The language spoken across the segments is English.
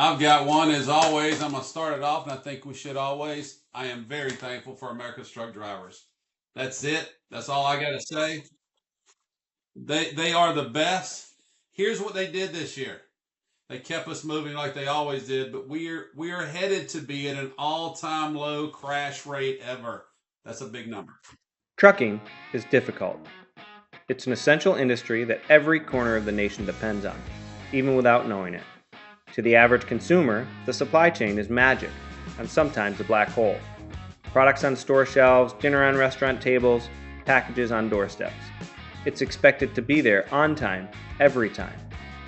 I've got one as always. I'm going to start it off, and I think we should always. I am very thankful for America's truck drivers. That's it. That's all I got to say. They are the best. Here's what they did this year. They kept us moving like they always did, but we are headed to be at an all-time low crash rate ever. That's a big number. Trucking is difficult. It's an essential industry that every corner of the nation depends on, even without knowing it. To the average consumer, the supply chain is magic, and sometimes a black hole. Products on store shelves, dinner on restaurant tables, packages on doorsteps. It's expected to be there on time, every time,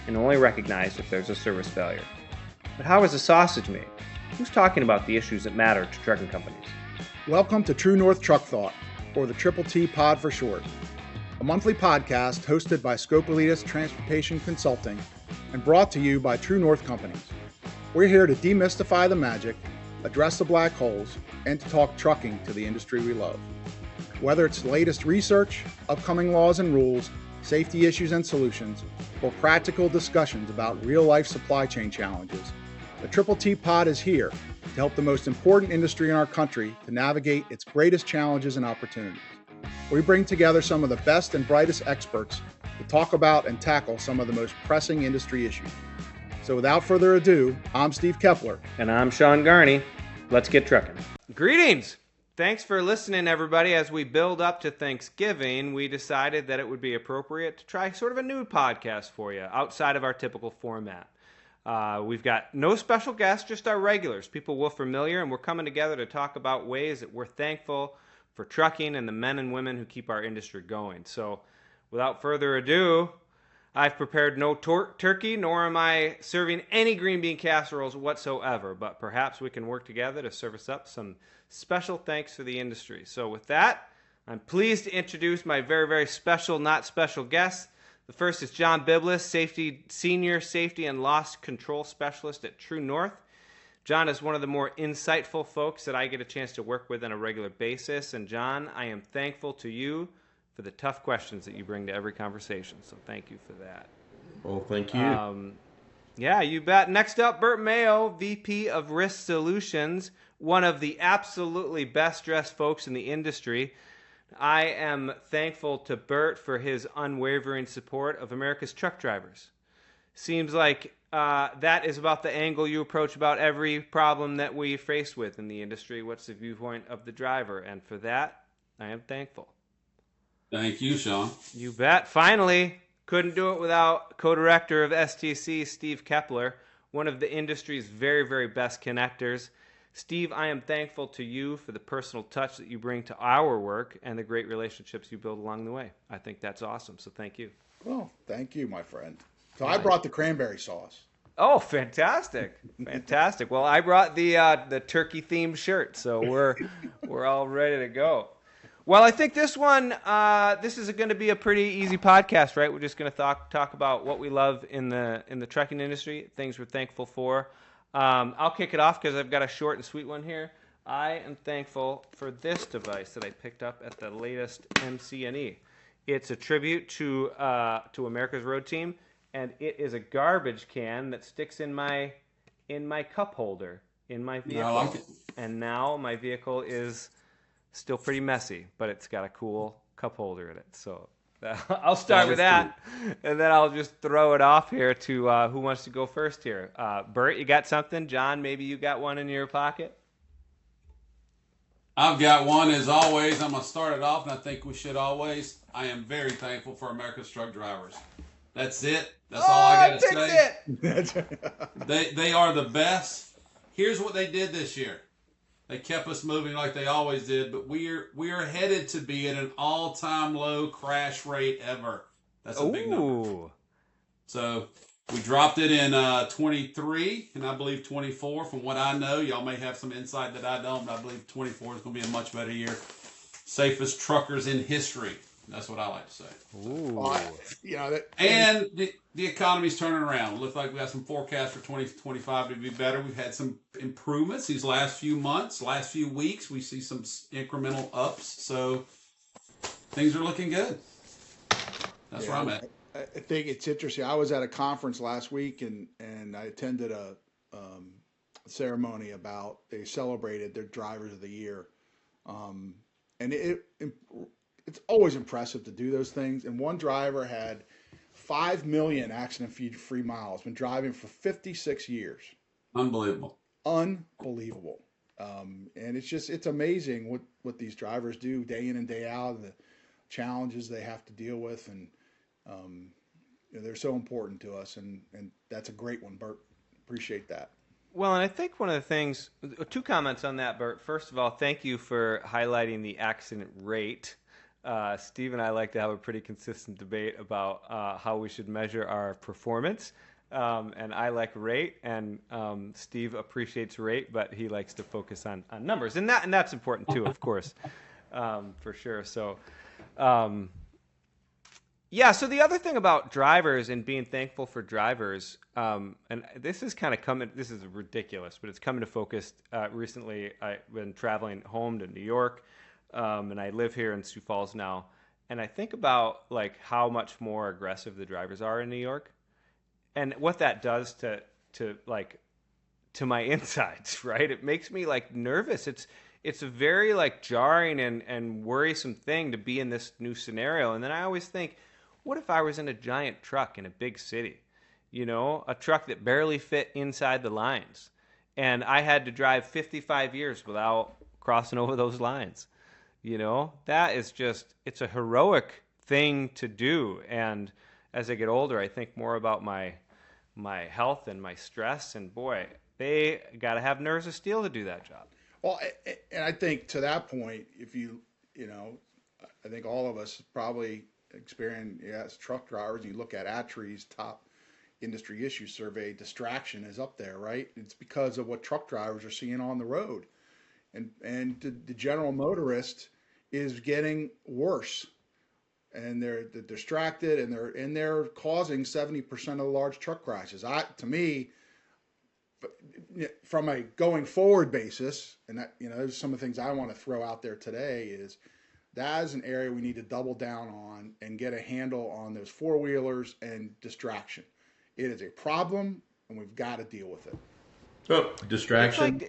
and only recognized if there's a service failure. But how is a sausage made? Who's talking about the issues that matter to trucking companies? Welcome to TrueNorth Truck Thought, or the TTT Pod for short. A monthly podcast hosted by Scopelitis Transportation Consulting and brought to you by TrueNorth Companies. We're here to demystify the magic, address the black holes, and to talk trucking to the industry we love. Whether it's the latest research, upcoming laws and rules, safety issues and solutions, or practical discussions about real-life supply chain challenges, the TTT Pod is here to help the most important industry in our country to navigate its greatest challenges and opportunities. We bring together some of the best and brightest experts to talk about and tackle some of the most pressing industry issues. So without further ado, I'm Steve Keppler. And I'm Sean Garney. Let's get trucking. Greetings! Thanks for listening, everybody. As we build up to Thanksgiving, we decided that it would be appropriate to try sort of a new podcast for you outside of our typical format. We've got no special guests, just our regulars, people we're familiar, and we're coming together to talk about ways that we're thankful for trucking and the men and women who keep our industry going. So without further ado, I've prepared no turkey, nor am I serving any green bean casseroles whatsoever, but perhaps we can work together to service up some special thanks for the industry. So with that, I'm pleased to introduce my very, very special, not special guests. The first is John Biblis, Senior Safety and Loss Control Specialist at TrueNorth. John is one of the more insightful folks that I get a chance to work with on a regular basis. And John, I am thankful to you for the tough questions that you bring to every conversation. So thank you for that. Well, thank you. Yeah, you bet. Next up, Bert Mayo, VP of Risk Solutions, one of the absolutely best-dressed folks in the industry. I am thankful to Bert for his unwavering support of America's truck drivers. Seems like that is about the angle you approach about every problem that we face with in the industry. What's the viewpoint of the driver? And for that, I am thankful. Thank you, Sean. You bet. Finally, couldn't do it without co-director of STC, Steve Keppler, one of the industry's very, very best connectors. Steve, I am thankful to you for the personal touch that you bring to our work and the great relationships you build along the way. I think that's awesome, so thank you. Well, thank you, my friend. So I brought the cranberry sauce. Oh, fantastic. Fantastic. Well, I brought the turkey-themed shirt, so we're all ready to go. Well, I think this one, this is going to be a pretty easy podcast, right? We're just going to talk about what we love in the trucking industry, things we're thankful for. I'll kick it off because I've got a short and sweet one here. I am thankful for this device that I picked up at the latest MC&E. It's a tribute to America's Road Team, and it is a garbage can that sticks in my cup holder in my vehicle. I like it. And now my vehicle is still pretty messy, but it's got a cool cup holder in it. So I'll start with that, and then I'll just throw it off here to who wants to go first here. Bert, you got something? John, maybe you got one in your pocket? I've got one as always. I'm going to start it off, and I think we should always. I am very thankful for America's truck drivers. That's it. That's all I got to say. They are the best. Here's what they did this year. They kept us moving like they always did, but we are headed to be at an all-time low crash rate ever. That's a big number. So we dropped it in 23 and I believe 24. From what I know, y'all may have some insight that I don't, but I believe 24 is going to be a much better year. Safest truckers in history. That's what I like to say. Ooh. And the economy's turning around. It looks like we got some forecasts for 2025 to be better. We've had some improvements these last few months, last few weeks. We see some incremental ups. So things are looking good. That's where I'm at. I think it's interesting. I was at a conference last week and I attended a ceremony about they celebrated their drivers of the year, and it's always impressive to do those things. And one driver had 5 million accident-free miles, been driving for 56 years. Unbelievable. Unbelievable. And it's amazing what these drivers do day in and day out, the challenges they have to deal with, and they're so important to us. And that's a great one, Bert. Appreciate that. Well, and I think one of the things, 2 comments on that, Bert. First of all, thank you for highlighting the accident rate. Steve and I like to have a pretty consistent debate about how we should measure our performance. And I like rate, and Steve appreciates rate, but he likes to focus on numbers. And that's important too, of course, for sure. So, so the other thing about drivers and being thankful for drivers, and this is kind of this is ridiculous, but it's coming to focus recently. I've been traveling home to New York, and I live here in Sioux Falls now, and I think about like how much more aggressive the drivers are in New York, and what that does to my insides, right? It makes me like nervous. It's a very like jarring and worrisome thing to be in this new scenario. And then I always think, what if I was in a giant truck in a big city, a truck that barely fit inside the lines, and I had to drive 55 years without crossing over those lines? That is it's a heroic thing to do. And as I get older, I think more about my health and my stress, and boy, they got to have nerves of steel to do that job. Well, and I think to that point, if I think all of us probably experience, as truck drivers, you look at ATRI's top industry issue survey, distraction is up there, right? It's because of what truck drivers are seeing on the road. And the general motorist is getting worse, and they're distracted, and they're causing 70% of the large truck crashes. To me, from a going forward basis, and that, those are some of the things I want to throw out there today, is that is an area we need to double down on and get a handle on those four-wheelers and distraction. It is a problem, and we've got to deal with it. Oh, distraction,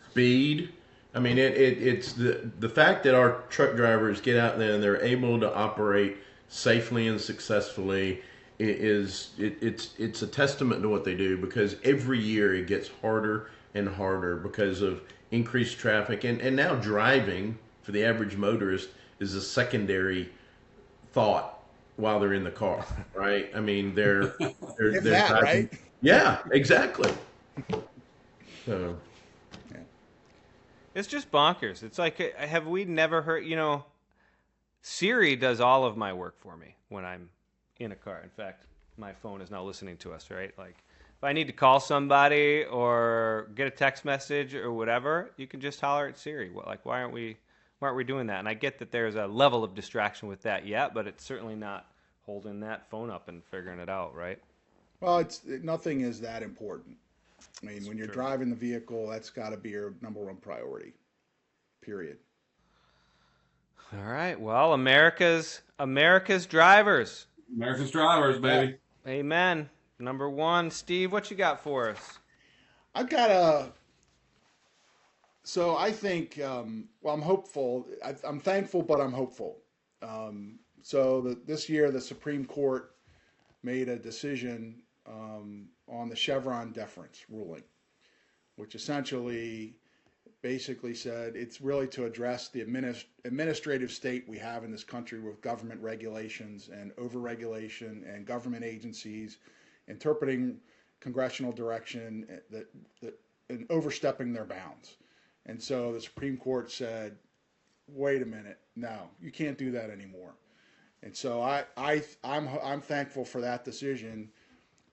speed. I mean, it's the fact that our truck drivers get out there and they're able to operate safely and successfully it's a testament to what they do, because every year it gets harder and harder because of increased traffic, and now driving for the average motorist is a secondary thought while they're in the car, right? I mean, they're that, right? Yeah, exactly. So it's just bonkers. It's like, have we never heard, Siri does all of my work for me when I'm in a car. In fact, my phone is now listening to us, right? Like, if I need to call somebody or get a text message or whatever, you can just holler at Siri. Like, why aren't we doing that? And I get that there's a level of distraction with that yet, but it's certainly not holding that phone up and figuring it out, right? Well, nothing is that important. I mean, when you're driving the vehicle, that's got to be your number one priority, period. All right. Well, America's drivers. America's drivers, baby. Amen. Number one. Steve, what you got for us? I've got so I think, I'm hopeful. I'm thankful, but I'm hopeful. This year, the Supreme Court made a decision on the Chevron deference ruling, which essentially basically said it's really to address the administrative state we have in this country with government regulations and overregulation and government agencies interpreting congressional direction and overstepping their bounds. And so the Supreme Court said, wait a minute, no, you can't do that anymore. And so I'm thankful for that decision,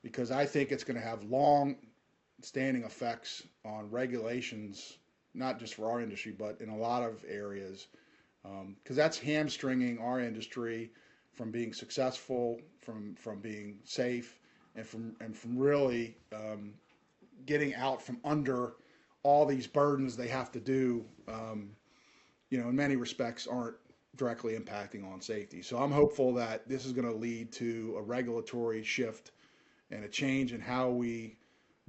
because I think it's going to have long-standing effects on regulations, not just for our industry, but in a lot of areas, because that's hamstringing our industry from being successful, from being safe, and from really getting out from under all these burdens they have to do, in many respects aren't directly impacting on safety. So I'm hopeful that this is going to lead to a regulatory shift and a change in how we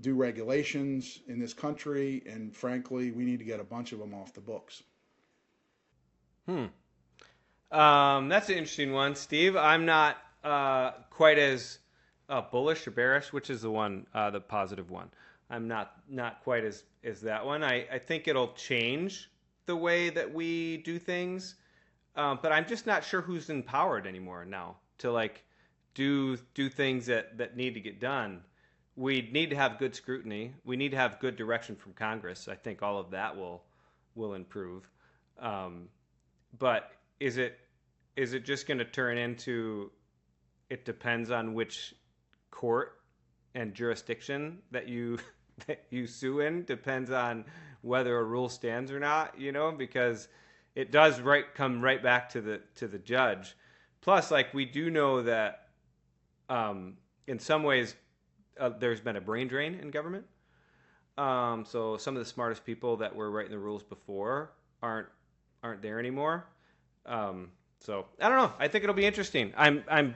do regulations in this country, and frankly, we need to get a bunch of them off the books. That's an interesting one, Steve. I'm not quite as bullish or bearish, which is the one, the positive one. I'm not quite as that one. I think it'll change the way that we do things, but I'm just not sure who's empowered anymore now to like do things that need to get done. We need to have good scrutiny. We need to have good direction from Congress. I think all of that will improve. But is it just going to turn into it depends on which court and jurisdiction that you sue in, depends on whether a rule stands or not, because it does come right back to the judge. Plus, like, we do know that in some ways there's been a brain drain in government. So some of the smartest people that were writing the rules before aren't there anymore. So I don't know. I think it'll be interesting. I'm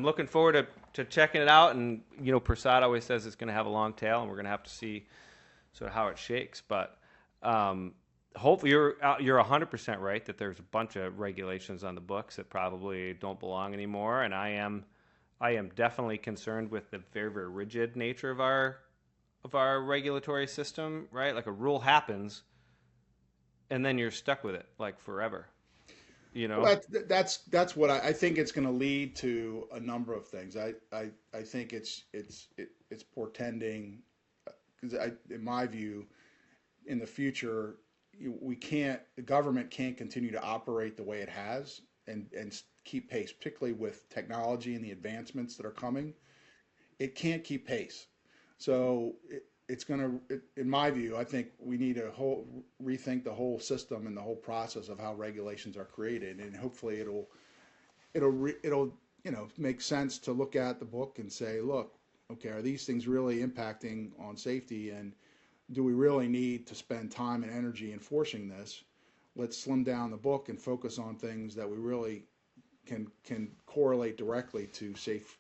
looking forward to checking it out. And Prasad always says it's going to have a long tail, and we're going to have to see sort of how it shakes. But hopefully you're 100% right that there's a bunch of regulations on the books that probably don't belong anymore. And I am definitely concerned with the very, very rigid nature of our regulatory system. Right, like a rule happens, and then you're stuck with it like forever. Well, that's what I think it's going to lead to a number of things. I think it's portending, because in my view, in the future, the government can't continue to operate the way it has and keep pace, particularly with technology and the advancements that are coming. It can't keep pace. So it's going to, in my view, I think we need to rethink the whole system and the whole process of how regulations are created, and hopefully it'll make sense to look at the book and say, look, okay, are these things really impacting on safety, and do we really need to spend time and energy enforcing this? Let's slim down the book and focus on things that we really can correlate directly to safety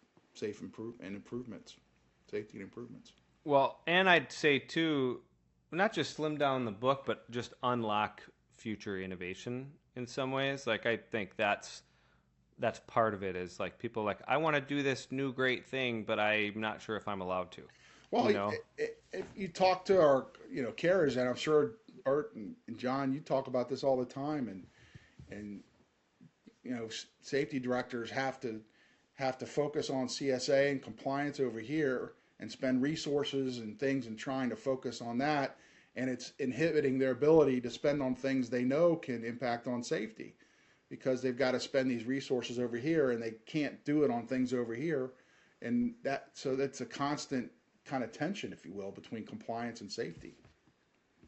and improvements. Well, and I'd say too, not just slim down the book, but just unlock future innovation in some ways. Like, I think that's part of it, is like people like, I want to do this new great thing, but I'm not sure if I'm allowed to. Well, if you talk to our carriers, and I'm sure Bert and John, you talk about this all the time, and safety directors have to focus on CSA and compliance over here, and spend resources and things and trying to focus on that, and it's inhibiting their ability to spend on things they know can impact on safety, because they've got to spend these resources over here and they can't do it on things over here, and so that's a constant kind of tension, if you will, between compliance and safety.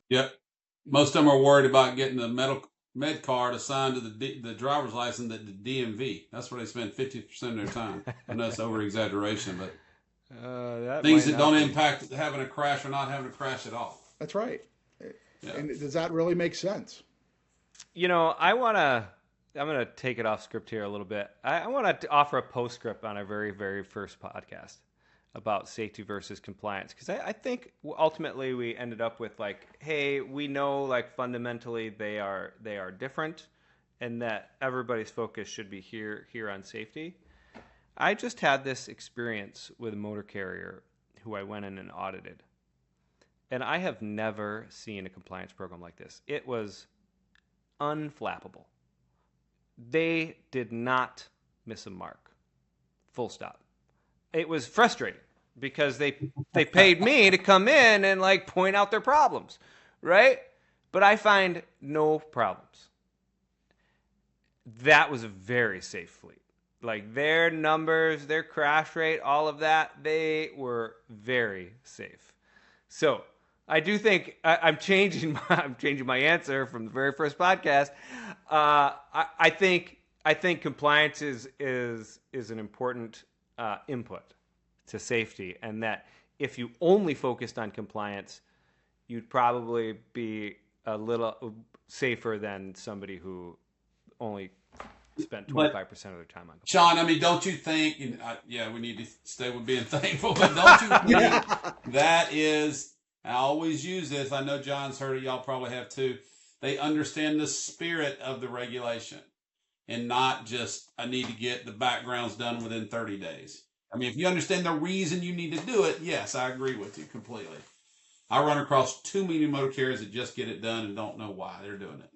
Yep. Most of them are worried about getting the med card assigned to the driver's license at the DMV. That's where they spend 50% of their time. I know it's over exaggeration, but things that don't impact having a crash or not having a crash at all. That's right. Yeah. And does that really make sense? I'm going to take it off script here a little bit. I want to offer a postscript on our very, very first podcast about safety versus compliance, because I think ultimately we ended up with like, hey, we know like fundamentally they are different, and that everybody's focus should be here on safety. I just had this experience with a motor carrier who I went in and audited, and I have never seen a compliance program like this. It was unflappable. They did not miss a mark. Full stop. It was frustrating because they paid me to come in and like point out their problems, right? But I find no problems. That was a very safe fleet. Like, their numbers, their crash rate, all of that, they were very safe. So I do think I'm changing my answer from the very first podcast. I think compliance is an important input to safety, and that if you only focused on compliance, you'd probably be a little safer than somebody who only spent 25% of their time on compliance. Sean, I mean, don't you think, we need to stay with being thankful, but don't you think that is, I always use this, I know John's heard it, y'all probably have too, they understand the spirit of the regulation and not just, I need to get the backgrounds done within 30 days. I mean, if you understand the reason you need to do it, yes, I agree with you completely. I run across too many motor carriers that just get it done and don't know why they're doing it.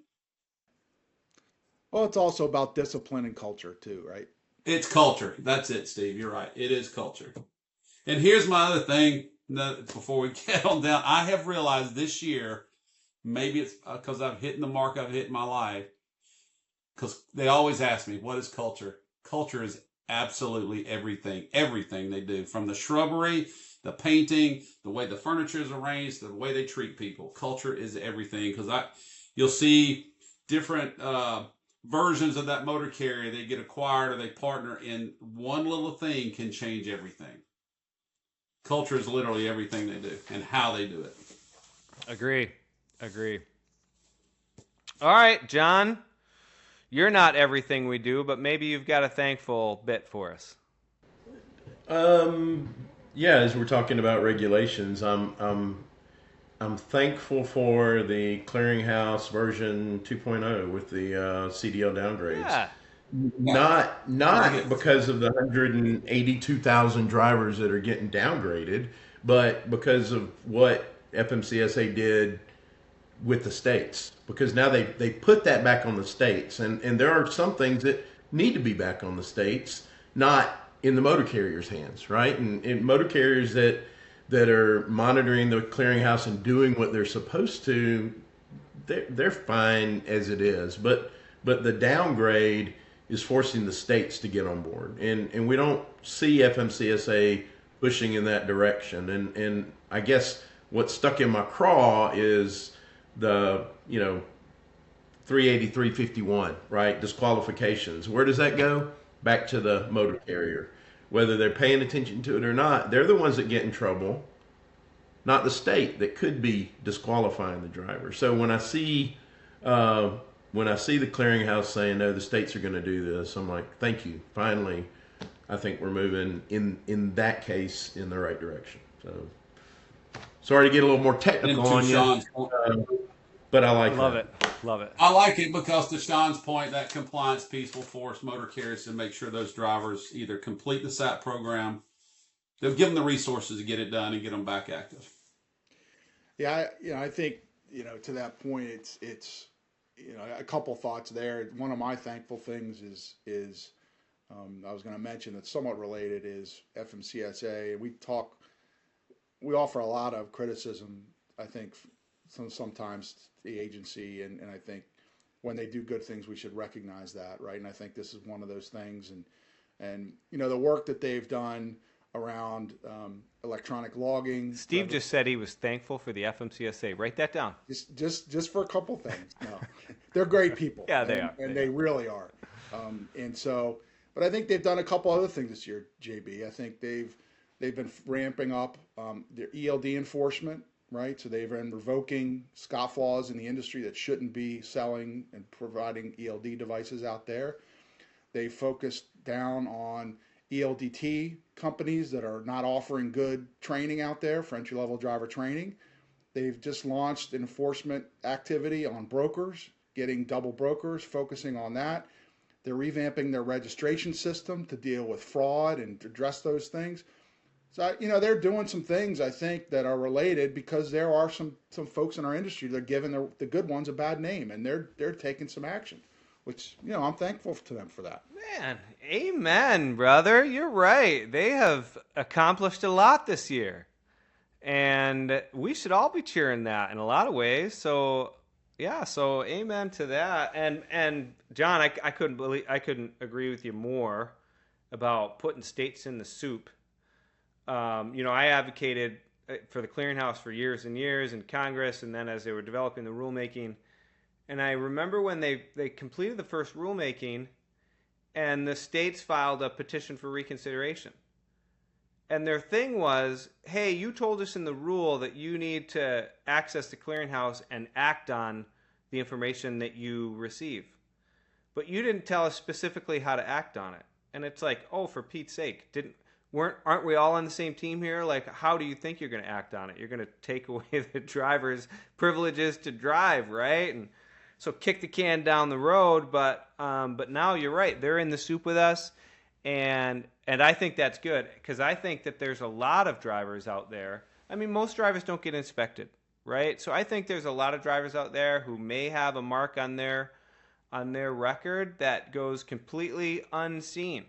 Well, it's also about discipline and culture too, right? It's culture. That's it, Steve. You're right. It is culture. And here's my other thing before we get on down. I have realized this year, maybe it's because I've hit the mark I've hit in my life, because they always ask me, what is culture? Culture is absolutely everything they do, from the shrubbery, the painting, the way the furniture is arranged, the way they treat people. Culture is everything, because you'll see different versions of that motor carrier. They get acquired or they partner, and one little thing can change everything. Culture is literally everything they do and how they do it. Agree. All right, John, you're not everything we do, but maybe you've got a thankful bit for us. Yeah, as we're talking about regulations, I'm thankful for the clearinghouse version 2.0 with the CDL downgrades. Yeah. Not because of the 182,000 drivers that are getting downgraded, but because of what FMCSA did with the states. Because now they put that back on the states, and there are some things that need to be back on the states, not in the motor carriers' hands, right? And motor carriers that are monitoring the clearinghouse and doing what they're supposed to, they're fine as it is. But the downgrade is forcing the states to get on board, and we don't see FMCSA pushing in that direction. And I guess what stuck in my craw is the 380, 351, right? Disqualifications. Where does that go? Back to the motor carrier. Whether they're paying attention to it or not, they're the ones that get in trouble, not the state that could be disqualifying the driver. So when I see the clearinghouse saying, no, the states are going to do this, I'm like, thank you. Finally, I think we're moving in that case in the right direction. So sorry to get a little more technical on you, but I like Love it. Love it. I like it because, to Sean's point, that compliance piece will force motor carriers to make sure those drivers either complete the SAP program, they'll give them the resources to get it done and get them back active. Yeah, I think, to that point, it's a couple thoughts there. One of my thankful things is I was going to mention that's somewhat related is FMCSA. We offer a lot of criticism, I think, sometimes the agency, and I think when they do good things, we should recognize that, right? And I think this is one of those things. And the work that they've done around electronic logging. Steve just said he was thankful for the FMCSA. Write that down. Just for a couple things. No, they're great people. Yeah, they are. And they really are. But I think they've done a couple other things this year, JB. I think they've been ramping up their ELD enforcement, right? So they've been revoking scofflaws in the industry that shouldn't be selling and providing ELD devices out there. They focused down on ELDT companies that are not offering good training out there for entry-level driver training. They've just launched an enforcement activity on brokers, getting double brokers, focusing on that. They're revamping their registration system to deal with fraud and address those things. So, they're doing some things, I think, that are related, because there are some folks in our industry that are giving the good ones a bad name, and they're taking some action, which, I'm thankful to them for that. Man, amen, brother. You're right. They have accomplished a lot this year, and we should all be cheering that in a lot of ways. So, yeah, so amen to that. And John, I couldn't agree with you more about putting states in the soup. I advocated for the clearinghouse for years and years in Congress, and then as they were developing the rulemaking. And I remember when they completed the first rulemaking, and the states filed a petition for reconsideration. And their thing was, hey, you told us in the rule that you need to access the clearinghouse and act on the information that you receive. but you didn't tell us specifically how to act on it. And it's like, oh, for Pete's sake, aren't we all on the same team here? Like, how do you think you're going to act on it? You're going to take away the driver's privileges to drive, right? And so kick the can down the road. But now you're right; they're in the soup with us, and I think that's good, because I think that there's a lot of drivers out there. I mean, most drivers don't get inspected, right? So I think there's a lot of drivers out there who may have a mark on their record that goes completely unseen,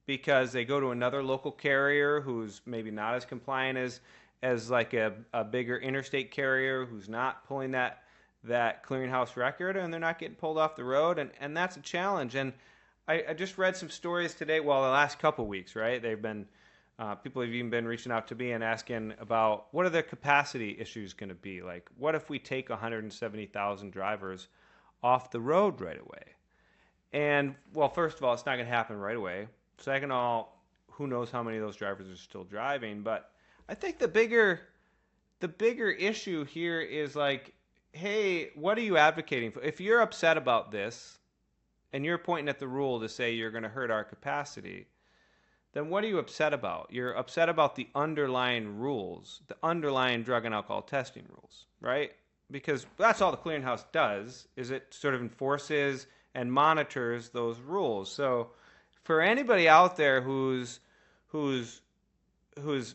because they go to another local carrier who's maybe not as compliant as like a bigger interstate carrier who's not pulling that clearinghouse record, and they're not getting pulled off the road, and that's a challenge. And I just read some stories today, the last couple weeks, right? They've been people have even been reaching out to me and asking about what are the capacity issues going to be? Like, what if we take 170,000 drivers off the road right away? And, well, first of all, it's not going to happen right away. Second of all, who knows how many of those drivers are still driving? But I think the bigger issue here is like, hey, what are you advocating for? If you're upset about this and you're pointing at the rule to say you're going to hurt our capacity, then what are you upset about? You're upset about the underlying rules, the underlying drug and alcohol testing rules, right? Because that's all the clearinghouse does, is it sort of enforces and monitors those rules. So for anybody out there who's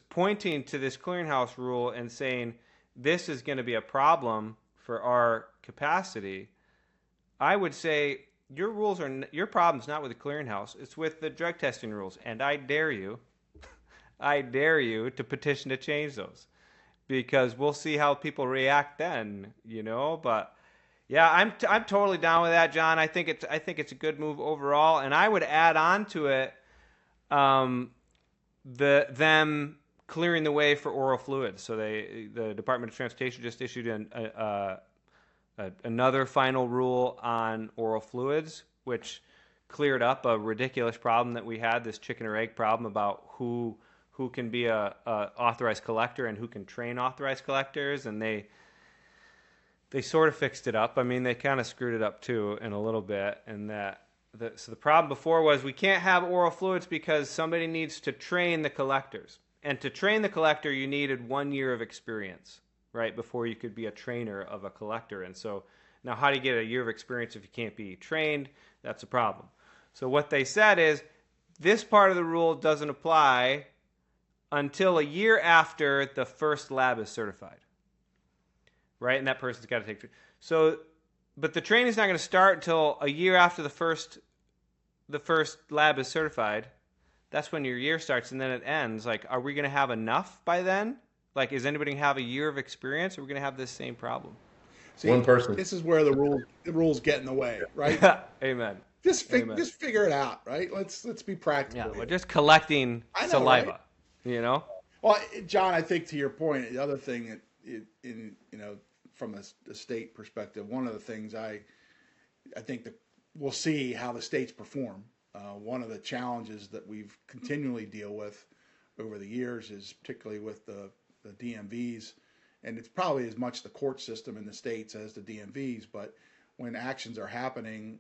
pointing to this clearinghouse rule and saying this is going to be a problem for our capacity, I would say your problem's not with the clearinghouse, it's with the drug testing rules, and I dare you to petition to change those, because we'll see how people react then, But yeah, I'm totally down with that, John. I think it's a good move overall, and I would add on to it them clearing the way for oral fluids. So the Department of Transportation just issued another final rule on oral fluids, which cleared up a ridiculous problem that we had, this chicken or egg problem about who can be a authorized collector and who can train authorized collectors, and they sort of fixed it up. I mean, they kind of screwed it up too in a little bit, and so the problem before was we can't have oral fluids because somebody needs to train the collectors, and to train the collector you needed 1 year of experience, right, before you could be a trainer of a collector. And so now how do you get a year of experience if you can't be trained? That's a problem. So what they said is this part of the rule doesn't apply until a year after the first lab is certified, right? And that person's got to take training. So, but the training's not going to start until a year after the first lab is certified. That's when your year starts, and then it ends. Like, are we going to have enough by then? Like, is anybody going to have a year of experience, or are we going to have this same problem? See, one person. This is where the rules get in the way, right? Amen. Just figure it out, right? Let's be practical. Yeah, we're just collecting saliva, right? Well, John, I think to your point, the other thing from a state perspective, one of the things I think that we'll see how the states perform. One of the challenges that we've continually deal with over the years is particularly with the DMVs, and it's probably as much the court system in the states as the DMVs, but when actions are happening,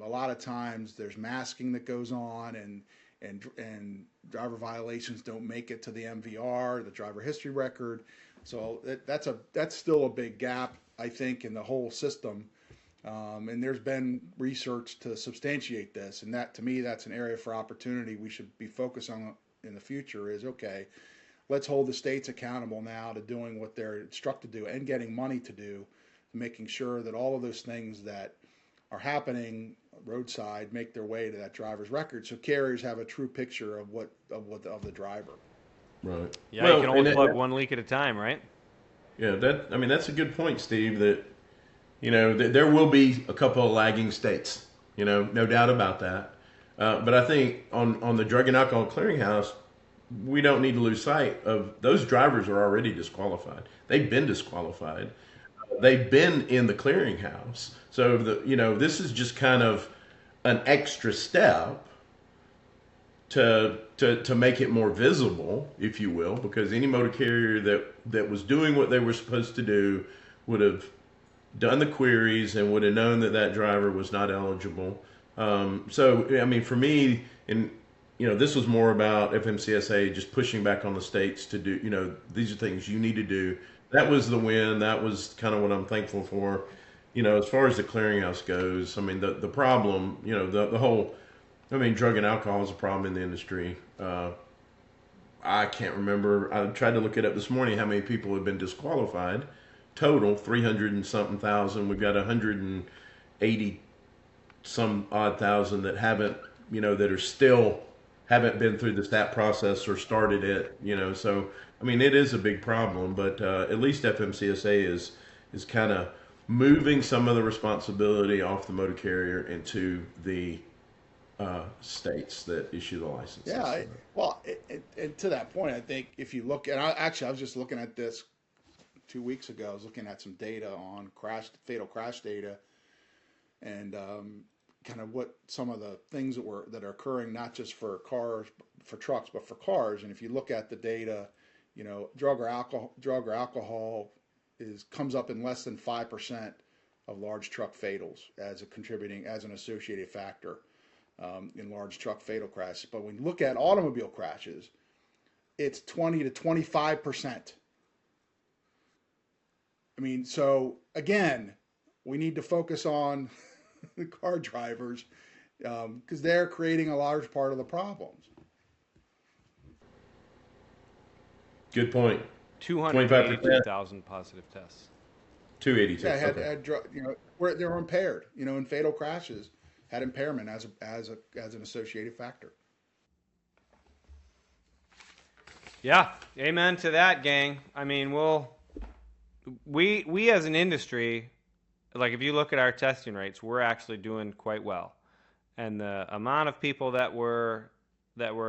a lot of times there's masking that goes on, and driver violations don't make it to the MVR, the driver history record. So that's still a big gap, I think, in the whole system. And there's been research to substantiate this, and that, to me, that's an area for opportunity we should be focused on in the future. Is okay, let's hold the states accountable now to doing what they're instructed to do and getting money to do, making sure that all of those things that are happening roadside make their way to that driver's record, so carriers have a true picture of the driver. Right. Yeah, you can only plug one leak at a time, right? Yeah, that's a good point, Steve. That there will be a couple of lagging states. No doubt about that. But I think on the Drug and Alcohol Clearinghouse, we don't need to lose sight of those drivers are already disqualified. They've been disqualified. They've been in the clearinghouse. So this is just kind of an extra step to make it more visible, if you will, because any motor carrier that was doing what they were supposed to do would have done the queries and would have known that driver was not eligible So, I mean, for me, this was more about FMCSA just pushing back on the states to do, these are things you need to do. That was the win. That was kind of what I'm thankful for. As far as the clearinghouse goes, I mean, the problem, the whole, I mean, drug and alcohol is a problem in the industry. I can't remember. I tried to look it up this morning how many people have been disqualified. Total 300 and something thousand. We've got 180 some odd thousand that haven't, that are still haven't been through the stat process or started it. So I mean, it is a big problem, but at least FMCSA is kind of moving some of the responsibility off the motor carrier into the states that issue the licenses. Yeah, and to that point, I think if you look at, I was just looking at this 2 weeks ago. I was looking at some data on fatal crash data, and kind of what some of the things that are occurring, not just for cars, for trucks, but for cars. And if you look at the data, drug or alcohol comes up in less than 5% of large truck fatals as an associated factor. In large truck fatal crashes. But when you look at automobile crashes, it's 20 to 25%. I mean, so again, we need to focus on the car drivers because they're creating a large part of the problems. Good point. 282,000 positive tests. 282. Yeah, where they were impaired, in fatal crashes. Had impairment as an associated factor. Yeah, amen to that, gang. I mean, we as an industry, like if you look at our testing rates, we're actually doing quite well, and the amount of people that we're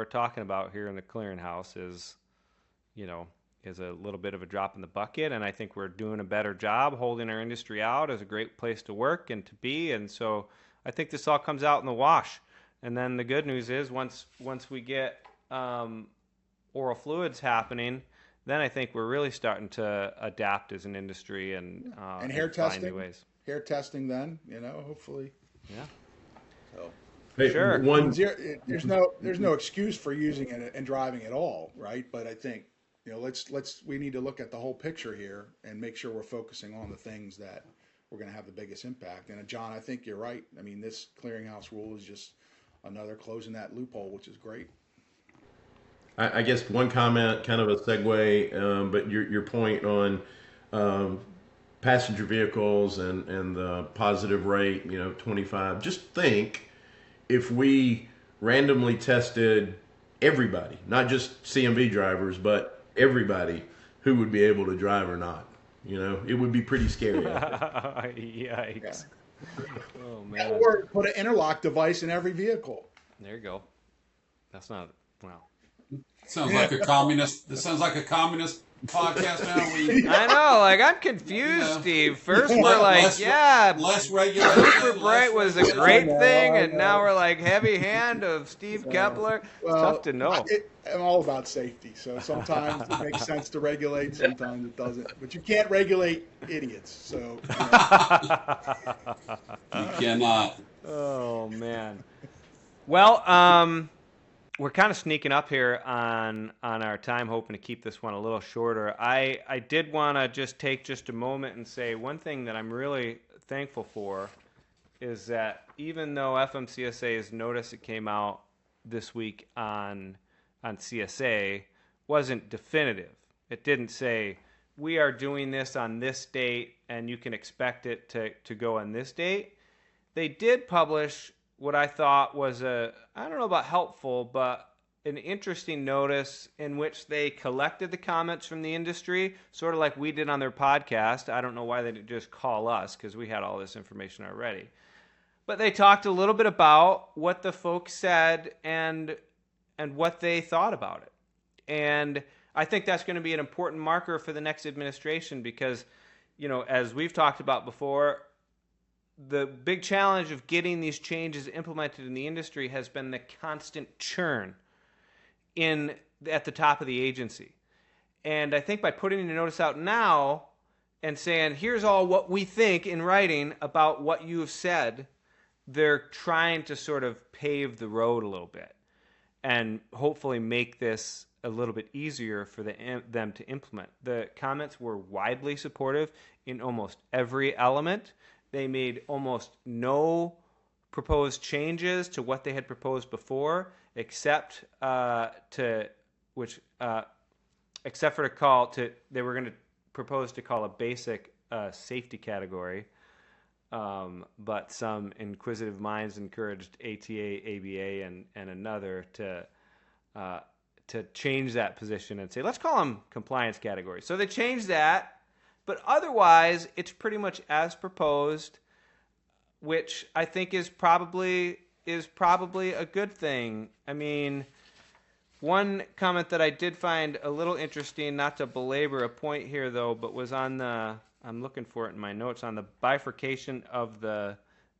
talking about here in the clearinghouse is a little bit of a drop in the bucket, and I think we're doing a better job holding our industry out as a great place to work and to be, and so I think this all comes out in the wash. And then the good news is once we get oral fluids happening, then I think we're really starting to adapt as an industry and hair testing, find new ways. Hair testing, then hopefully. Yeah. So sure. There's no excuse for using it and driving at all, right? But I think we need to look at the whole picture here and make sure we're focusing on the things that we're going to have the biggest impact. And John, I think you're right. I mean, this clearinghouse rule is just another closing that loophole, which is great. I guess one comment, kind of a segue, but your point on passenger vehicles and the positive rate, 25. Just think if we randomly tested everybody, not just CMV drivers, but everybody who would be able to drive or not. It would be pretty scary. Yikes. Yeah. Oh, man. Or put an interlock device in every vehicle. There you go. That's not, well. Sounds like a communist. This sounds like a communist podcast now. I know, I'm confused, Steve. First we're less regulation. Super Bright was a great thing, and now we're heavy hand of Steve Keppler. It's tough to know. I'm all about safety, so sometimes it makes sense to regulate, sometimes it doesn't. But you can't regulate idiots, so. You cannot. Oh, man. Well, we're kind of sneaking up here on our time, hoping to keep this one a little shorter. I did want to just take just a moment and say one thing that I'm really thankful for is that even though FMCSA's notice that came out this week on CSA wasn't definitive. It didn't say, we are doing this on this date and you can expect it to go on this date. They did publish what I thought was I don't know about helpful, but an interesting notice in which they collected the comments from the industry, sort of like we did on their podcast. I don't know why they didn't just call us because we had all this information already. But they talked a little bit about what the folks said and what they thought about it. And I think that's going to be an important marker for the next administration because, as we've talked about before, the big challenge of getting these changes implemented in the industry has been the constant churn at the top of the agency. And I think by putting the notice out now and saying, here's all what we think in writing about what you've said, they're trying to sort of pave the road a little bit and hopefully make this a little bit easier for them to implement. The comments were widely supportive in almost every element. They made almost no proposed changes to what they had proposed before, except they were going to propose to call a basic safety category. But some inquisitive minds encouraged ATA, ABA, and another to change that position and say, let's call them compliance categories. So they changed that, but otherwise it's pretty much as proposed, which I think is probably a good thing. I mean, one comment that I did find a little interesting, not to belabor a point here though, but was on I'm looking for it in my notes, on the bifurcation of the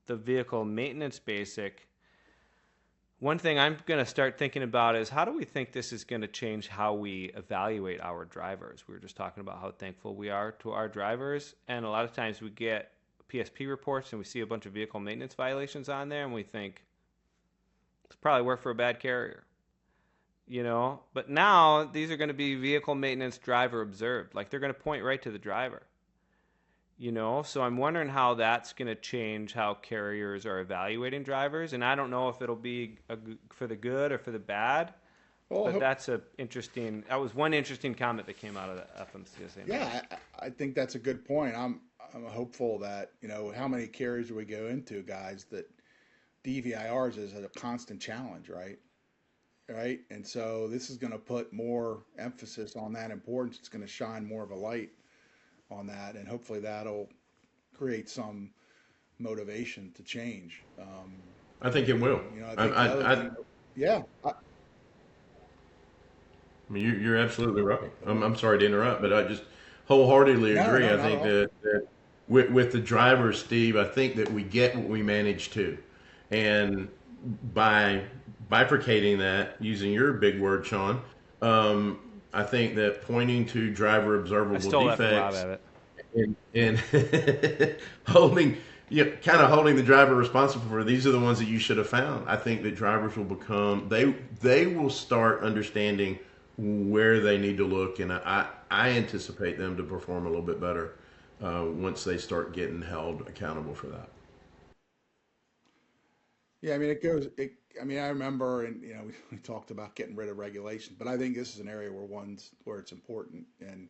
vehicle maintenance basic. One thing I'm going to start thinking about is, how do we think this is going to change how we evaluate our drivers? We were just talking about how thankful we are to our drivers, and a lot of times we get PSP reports and we see a bunch of vehicle maintenance violations on there, and we think, it's probably work for a bad carrier. But now these are going to be vehicle maintenance driver observed. Like, they're going to point right to the driver. So I'm wondering how that's going to change how carriers are evaluating drivers, and I don't know if it'll be for the good or for the bad. Well, but that was one interesting comment that came out of the FMCSA. Yeah, I think that's a good point. I'm hopeful that, how many carriers do we go into, guys, that DVIRs is a constant challenge, right? Right. And so this is going to put more emphasis on that importance. It's going to shine more of a light on that, and hopefully that'll create some motivation to change. I think it will. I mean, you're absolutely right. I'm sorry to interrupt, but I just wholeheartedly agree. No, I think that with the drivers, Steve, I think that we get what we manage to, and by bifurcating that, using your big word, Sean, I think that pointing to driver observable defects and holding the driver responsible for, these are the ones that you should have found. I think that drivers will become, they will start understanding where they need to look, and I anticipate them to perform a little bit better once they start getting held accountable for that. Yeah, I mean, I remember, and we talked about getting rid of regulations, but I think this is an area where it's important. And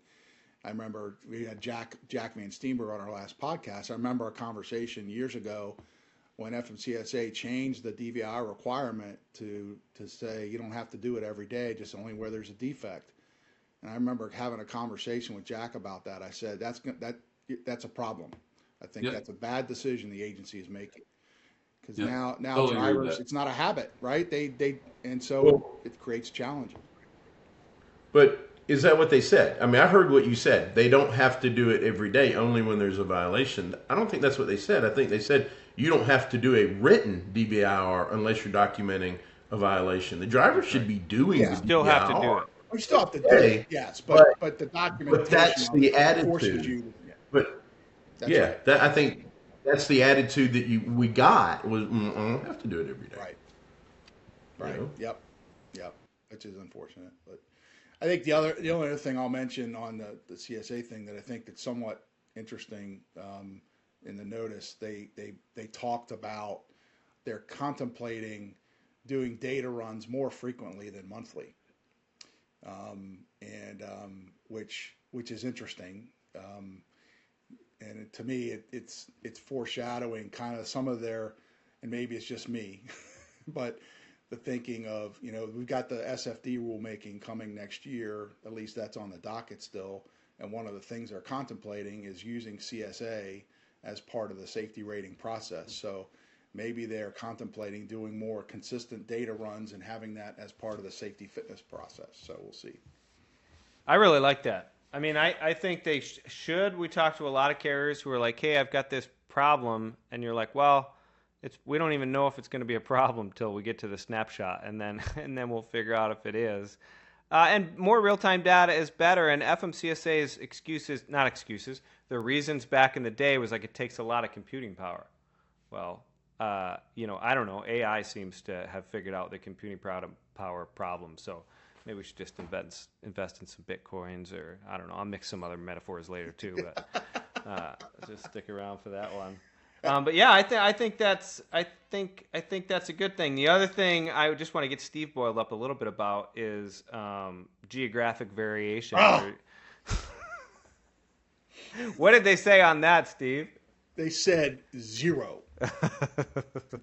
I remember we had Jack Van Steenberg on our last podcast. I remember a conversation years ago when FMCSA changed the DVI requirement to say you don't have to do it every day, just only where there's a defect. And I remember having a conversation with Jack about that. I said that's a problem. I think that's a bad decision the agency is making. Because now totally drivers, it's not a habit, right? And so it creates challenges. But is that what they said? I mean, I heard what you said. They don't have to do it every day, only when there's a violation. I don't think that's what they said. I think they said you don't have to do a written DBIR unless you're documenting a violation. The driver should be doing the DBIR. Still have to do it. We still have to do it, yes, but the documentation. But that's the attitude. I think that's the attitude that we got was, I don't have to do it every day. Right. Yep. Which is unfortunate, but I think the only other thing I'll mention on the CSA thing that I think that's somewhat interesting in the notice, they talked about they're contemplating doing data runs more frequently than monthly, which is interesting. And to me, it's foreshadowing kind of some of their, and maybe it's just me, but the thinking of, we've got the SFD rulemaking coming next year. At least that's on the docket still. And one of the things they're contemplating is using CSA as part of the safety rating process. So maybe they're contemplating doing more consistent data runs and having that as part of the safety fitness process. So we'll see. I really like that. I mean, I think they should. We talked to a lot of carriers who are like, hey, I've got this problem. And you're like, well, we don't even know if it's going to be a problem till we get to the snapshot. And then we'll figure out if it is. And more real-time data is better. And FMCSA's the reasons back in the day was like it takes a lot of computing power. Well, I don't know. AI seems to have figured out the computing power problem. So maybe we should just invest in some Bitcoins, or I don't know. I'll mix some other metaphors later too, but just stick around for that one. But yeah, I think that's a good thing. The other thing I just want to get Steve boiled up a little bit about is geographic variation. Oh. What did they say on that, Steve? They said 0.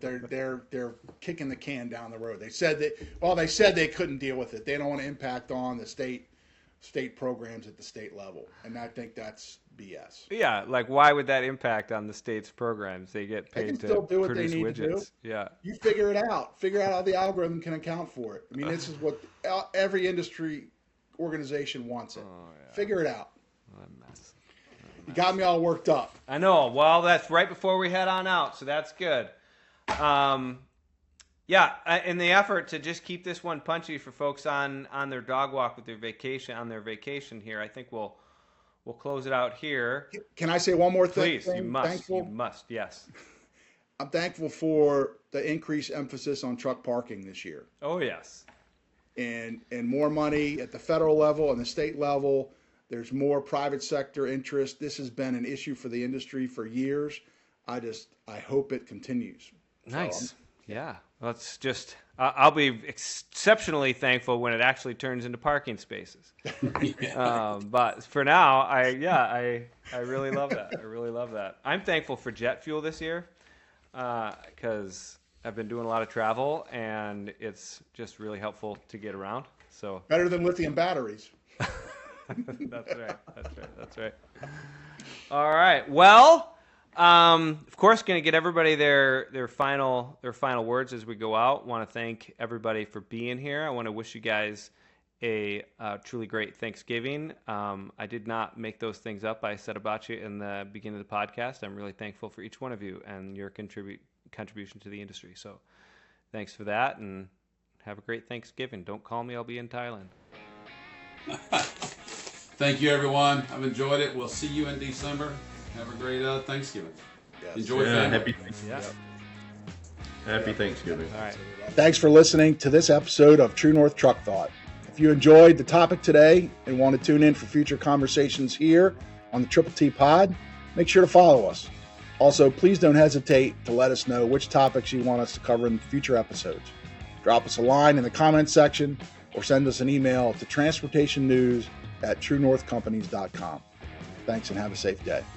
They're kicking the can down the road. They said they couldn't deal with it. They don't want to impact on the state programs at the state level, and I think that's BS. Yeah, like why would that impact on the state's programs? They get paid to produce what they need widgets. to do. Yeah, you figure it out. Figure out how the algorithm can account for it. I mean, this is what every industry organization wants it. Oh, yeah. Figure it out. What a mess. You got me all worked up. I know. Well, that's right before we head on out, so that's good. In the effort to just keep this one punchy for folks on their dog walk with their vacation here, I think we'll close it out here. Can I say one more thing? Please, you must. You must. Yes. I'm thankful for the increased emphasis on truck parking this year. Oh yes. And more money at the federal level and the state level. There's more private sector interest. This has been an issue for the industry for years. I hope it continues. Nice. Yeah. Let's just. I'll be exceptionally thankful when it actually turns into parking spaces. But for now, I really love that. I really love that. I'm thankful for jet fuel this year because I've been doing a lot of travel and it's just really helpful to get around. So better than lithium batteries. That's right. All right. Well, of course, going to get everybody their final words as we go out. Want to thank everybody for being here. I want to wish you guys a truly great Thanksgiving. I did not make those things up I said about you in the beginning of the podcast. I'm really thankful for each one of you and your contribution to the industry. So thanks for that, and have a great Thanksgiving. Don't call me. I'll be in Thailand. Thank you, everyone. I've enjoyed it. We'll see you in December. Have a great Thanksgiving. Yes. Enjoy family. Happy Thanksgiving. All right. Thanks for listening to this episode of True North Truck Thought. If you enjoyed the topic today and want to tune in for future conversations here on the TTT Pod, make sure to follow us. Also, please don't hesitate to let us know which topics you want us to cover in future episodes. Drop us a line in the comments section or send us an email to transportationnews@TrueNorthCompanies.com. Thanks and have a safe day.